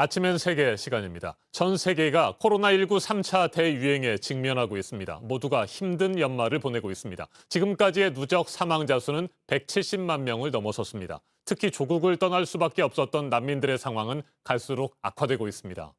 아침엔 세계 시간입니다. 전 세계가 코로나19 3차 대유행에 직면하고 있습니다. 모두가 힘든 연말을 보내고 있습니다. 지금까지의 누적 사망자 수는 170만 명을 넘어섰습니다. 특히 조국을 떠날 수밖에 없었던 난민들의 상황은 갈수록 악화되고 있습니다.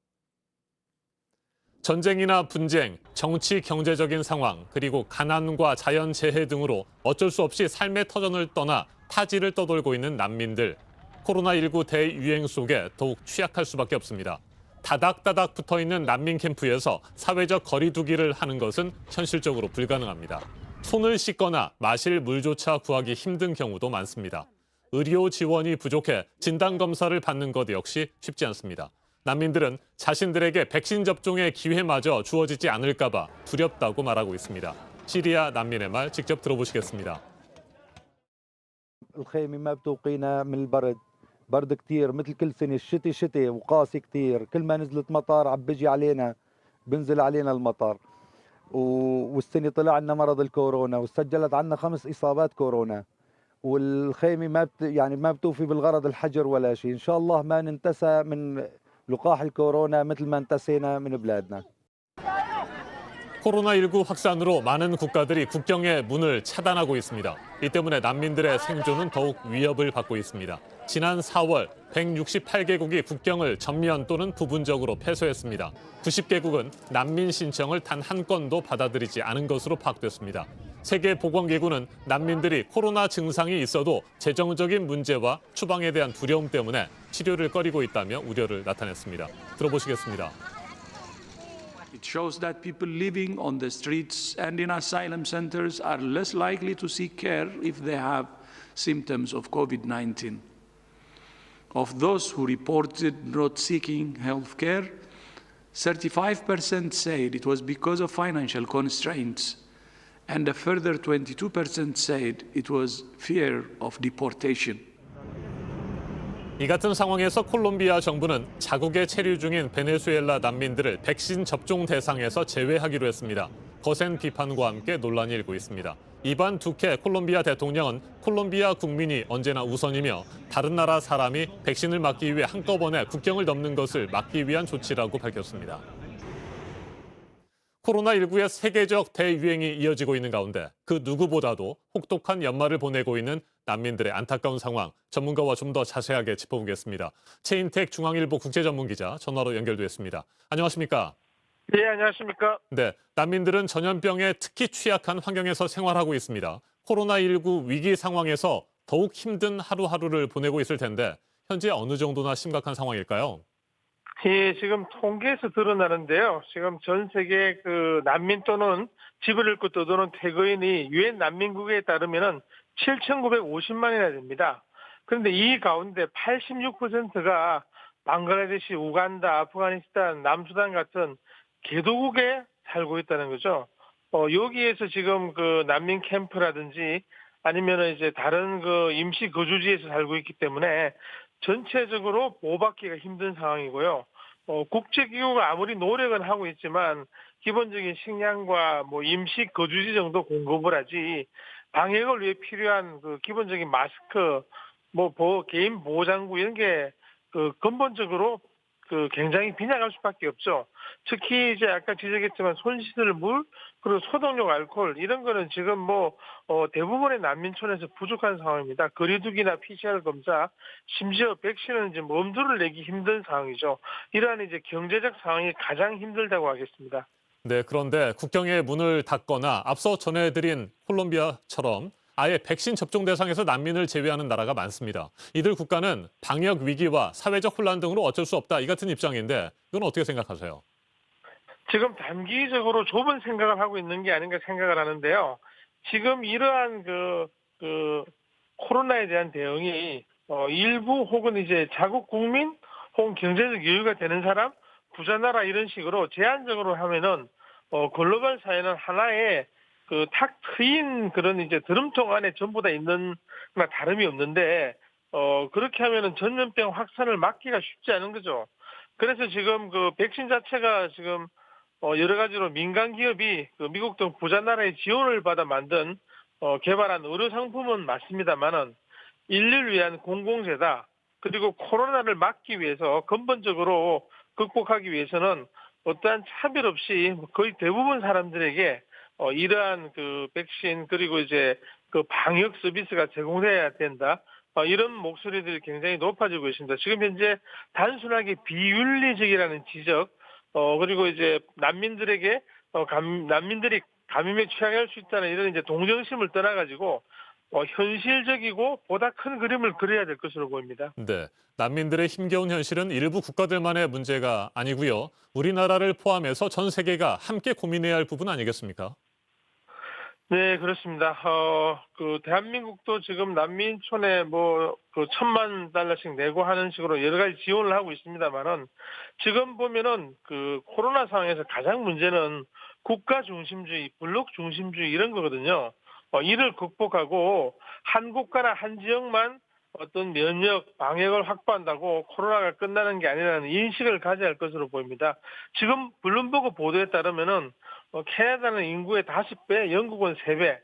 전쟁이나 분쟁, 정치, 경제적인 상황, 그리고 가난과 자연재해 등으로 어쩔 수 없이 삶의 터전을 떠나 타지를 떠돌고 있는 난민들. 코로나19 대유행 속에 더욱 취약할 수밖에 없습니다. 다닥다닥 붙어있는 난민 캠프에서 사회적 거리 두기를 하는 것은 현실적으로 불가능합니다. 손을 씻거나 마실 물조차 구하기 힘든 경우도 많습니다. 의료 지원이 부족해 진단검사를 받는 것 역시 쉽지 않습니다. 난민들은 자신들에게 백신 접종의 기회마저 주어지지 않을까 봐 두렵다고 말하고 있습니다. 시리아 난민의 말 직접 들어보시겠습니다. الخيمة ما بتوقينا من البرد برد كتير مثل كل سنة الشتي شتي وقاسي كتير كل ما نزلت مطر عم بيجي علينا بنزل علينا المطر والسنة طلع لنا مرض الكورونا وسجلت عنا 5 إصابات كورونا والخيمة يعني ما بتوفي بالغرض الحجر ولا شيء إن شاء الله ما ننتسى من لقاح الكورونا مثل ما انتسينا من بلادنا. 코로나19 확산으로 많은 국가들이 국경의 문을 차단하고 있습니다. 이 때문에 난민들의 생존은 더욱 위협을 받고 있습니다. 지난 4월 168개국이 국경을 전면 또는 부분적으로 폐쇄했습니다. 90개국은 난민 신청을 단 한 건도 받아들이지 않은 것으로 파악됐습니다. 세계보건기구는 난민들이 코로나 증상이 있어도 재정적인 문제와 추방에 대한 두려움 때문에 치료를 꺼리고 있다며 우려를 나타냈습니다. 들어보시겠습니다. It shows that people living on the streets and in asylum centers are less likely to seek care if they have symptoms of COVID-19. Of those who reported not seeking health care, 35% said it was because of financial constraints, and a further 22% said it was fear of deportation. 이 같은 상황에서 콜롬비아 정부는 자국에 체류 중인 베네수엘라 난민들을 백신 접종 대상에서 제외하기로 했습니다. 거센 비판과 함께 논란이 일고 있습니다. 이반 두케 콜롬비아 대통령은 콜롬비아 국민이 언제나 우선이며 다른 나라 사람이 백신을 맞기 위해 한꺼번에 국경을 넘는 것을 막기 위한 조치라고 밝혔습니다. 코로나19의 세계적 대유행이 이어지고 있는 가운데 그 누구보다도 혹독한 연말을 보내고 있는 난민들의 안타까운 상황, 전문가와 좀 더 자세하게 짚어보겠습니다. 최인택 중앙일보 국제전문기자 전화로 연결됐습니다. 안녕하십니까? 네, 안녕하십니까? 네, 난민들은 전염병에 특히 취약한 환경에서 생활하고 있습니다. 코로나19 위기 상황에서 더욱 힘든 하루하루를 보내고 있을 텐데 현재 어느 정도나 심각한 상황일까요? 예, 지금 통계에서 드러나는데요. 지금 전 세계 그 난민 또는 집을 잃고 떠도는 태거인이 유엔 난민국에 따르면은 7,950만이나 됩니다. 그런데 이 가운데 86%가 방글라데시, 우간다, 아프가니스탄, 남수단 같은 개도국에 살고 있다는 거죠. 여기에서 지금 그 난민 캠프라든지 아니면은 이제 다른 그 임시 거주지에서 살고 있기 때문에 전체적으로 보호받기가 힘든 상황이고요. 국제기구가 아무리 노력은 하고 있지만 기본적인 식량과 뭐 임시 거주지 정도 공급을 하지 방역을 위해 필요한 그 기본적인 마스크, 뭐 개인 보호장구 이런 게 그 근본적으로 그 굉장히 빈약할 수밖에 없죠. 특히 이제 아까 지적했지만 손 씻을 물 그리고 소독용 알코올 이런 거는 지금 뭐 대부분의 난민촌에서 부족한 상황입니다. 거리두기나 PCR 검사, 심지어 백신은 이제 엄두를 내기 힘든 상황이죠. 이러한 이제 경제적 상황이 가장 힘들다고 하겠습니다. 네, 그런데 국경의 문을 닫거나 앞서 전해드린 콜롬비아처럼 아예 백신 접종 대상에서 난민을 제외하는 나라가 많습니다. 이들 국가는 방역 위기와 사회적 혼란 등으로 어쩔 수 없다 이 같은 입장인데 이건 어떻게 생각하세요? 지금 단기적으로 좁은 생각을 하고 있는 게 아닌가 생각을 하는데요. 지금 이러한 그 코로나에 대한 대응이 일부 혹은 이제 자국 국민 혹은 경제적 여유가 되는 사람, 부자 나라 이런 식으로 제한적으로 하면은 글로벌 사회는 하나의 그 탁 트인 그런 이제 드럼통 안에 전부 다 있는 거나 다름이 없는데 그렇게 하면은 전염병 확산을 막기가 쉽지 않은 거죠. 그래서 지금 그 백신 자체가 지금 여러 가지로 민간 기업이 그 미국 등 부자 나라의 지원을 받아 만든 개발한 의료 상품은 맞습니다만은 인류를 위한 공공재다. 그리고 코로나를 막기 위해서 근본적으로 극복하기 위해서는 어떠한 차별 없이 거의 대부분 사람들에게 이러한 그 백신 그리고 이제 그 방역 서비스가 제공돼야 된다. 이런 목소리들이 굉장히 높아지고 있습니다. 지금 현재 단순하게 비윤리적이라는 지적, 그리고 이제 난민들에게 난민들이 감염에 취약할 수 있다는 이런 이제 동정심을 떠나가지고 현실적이고 보다 큰 그림을 그려야 될 것으로 보입니다. 네, 난민들의 힘겨운 현실은 일부 국가들만의 문제가 아니고요. 우리나라를 포함해서 전 세계가 함께 고민해야 할 부분 아니겠습니까? 네, 그렇습니다. 그 대한민국도 지금 난민촌에 그 $10,000씩 내고 하는 식으로 여러 가지 지원을 하고 있습니다만은 지금 보면은 그 코로나 상황에서 가장 문제는 국가 중심주의, 블록 중심주의 이런 거거든요. 이를 극복하고 한 국가나 한 지역만 어떤 면역, 방역을 확보한다고 코로나가 끝나는 게 아니라는 인식을 가져야 할 것으로 보입니다. 지금 블룸버그 보도에 따르면은 캐나다는 인구의 5배, 영국은 3배,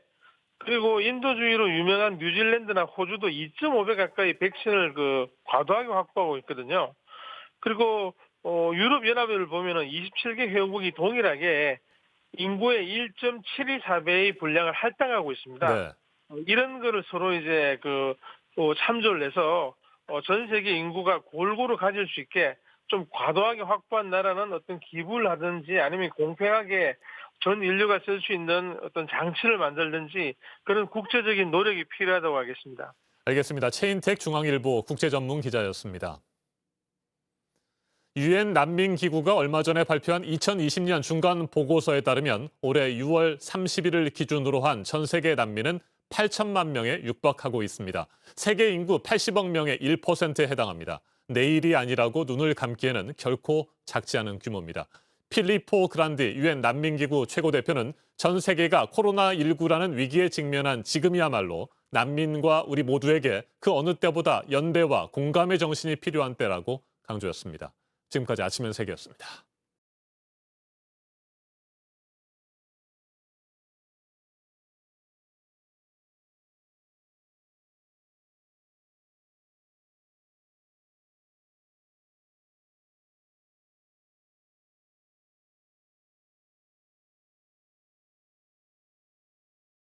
그리고 인도주의로 유명한 뉴질랜드나 호주도 2.5배 가까이 백신을 과도하게 확보하고 있거든요. 그리고 유럽연합을 보면은 27개 회원국이 동일하게 인구의 1.724배의 분량을 할당하고 있습니다. 네. 이런 거를 서로 이제 참조를 해서 전 세계 인구가 골고루 가질 수 있게 좀 과도하게 확보한 나라는 어떤 기부를 하든지 아니면 공평하게 전 인류가 쓸 수 있는 어떤 장치를 만들든지 그런 국제적인 노력이 필요하다고 하겠습니다. 알겠습니다. 최인택 중앙일보 국제전문 기자였습니다. 유엔 난민기구가 얼마 전에 발표한 2020년 중간 보고서에 따르면 올해 6월 30일을 기준으로 한 전 세계 난민은 8천만 명에 육박하고 있습니다. 세계 인구 80억 명의 1%에 해당합니다. 내일이 아니라고 눈을 감기에는 결코 작지 않은 규모입니다. 필리포 그란디 유엔 난민기구 최고대표는 전 세계가 코로나19라는 위기에 직면한 지금이야말로 난민과 우리 모두에게 그 어느 때보다 연대와 공감의 정신이 필요한 때라고 강조했습니다. 지금까지 아침 현세기였습니다.